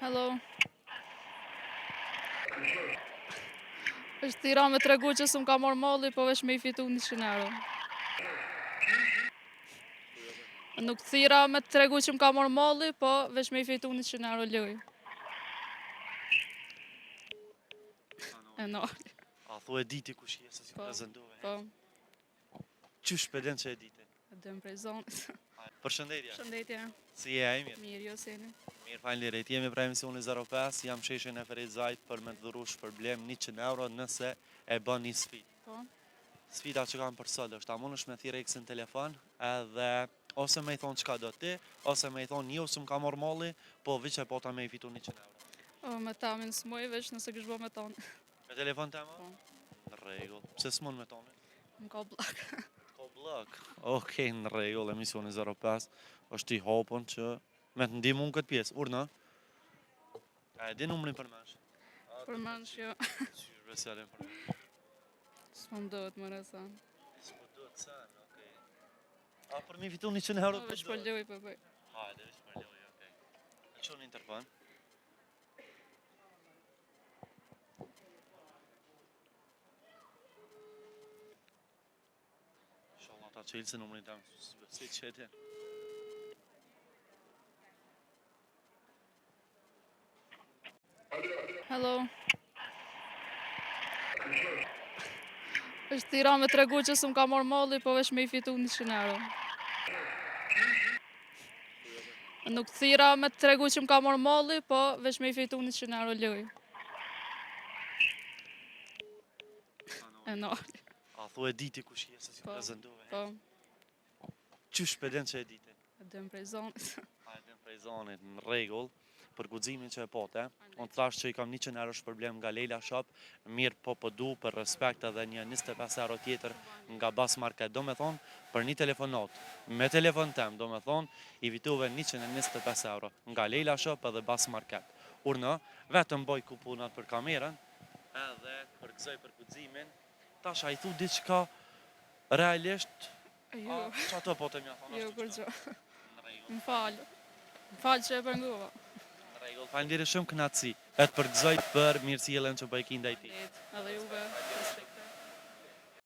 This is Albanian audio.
Hello. Është Tira me tregu që s'm ka marrë malli, po veç me I fitu 100 euro. Nuk thira me tregu që m'ka marrë malli, po veç me I fitu 100 euro loj. E nali. A thu e diti kush je se si prezentove? Po, Qysh përdem që e diti? e dëm prej zonës. Përshëndetje. Shëndetje. Si je ai mirë? Mirë, jo seni. Mirë, faleminderit. Jemi pra emisioni 05, jam sheshe në Ferit Zajt për me të dhuru shpërblim 100 euro nëse e bën një sfidë. Po. Sfida që kam për sot është, a mundesh me thirrë X në telefon, edhe ose me I thonë çka do ti, ose me I thonë jo s'm ka marrë malli, po veç e pota me I fitu 100 euro. O, me tamin s'moj veç nëse kish bo me tonë. Me telefon tema? Po. Në rregull. Pse s'mon me tonë? M'ka blak. Ko blok. Okej, në rregull, emisioni 05 është I hapun që me të ndihmu në këtë pjesë. Urna? A e di numrin për mesh? Për mensh jo. Qysh besjarin për mesh? S'më dohet më resa. S'po duhet sen, okej. A për mi fitu 100 euro Veç për loj për bëj. Hajde, veç për loj, okej. E qonë interfon. Inshallah ta qelë se numrin tam, si qëtje. Hello. Është Tira me tregu që s'm ka marrë malli, po veç me I fitu 100 euro. Nuk thira me tregu që m'ka marrë malli, po veç me I fitu 100 euro loj. E nali. A thu e diti kush je se si Po. prezentove? Po, Qysh përdem që e diti? e dëm prej zonës. Hajde prej zonit, në rregull, për guximin që e pote. Unë thash që I kam 100 euro shpërblim nga Leila Shop, mirë po du për respekt edhe një 25 euro tjetër nga Bas Market. Do me thonë, për një telefonat, me telefon tem, do me thonë, I fituve 125 euro nga Leila Shop edhe Bas Market. Urna, vetëm boj kuponat për kamerën, edhe përgëzoj për guximin. Tash a I thu diçka realisht, Jo, që ato po të mja thonë? jo kur gjo. Në rregull. M'fal. M'fal që e pëngova. Në rregull, faleminderit shumë kënaqësi. Et përgëzoj për mirësjelljen që bëj ndaj ti. Edhe juve.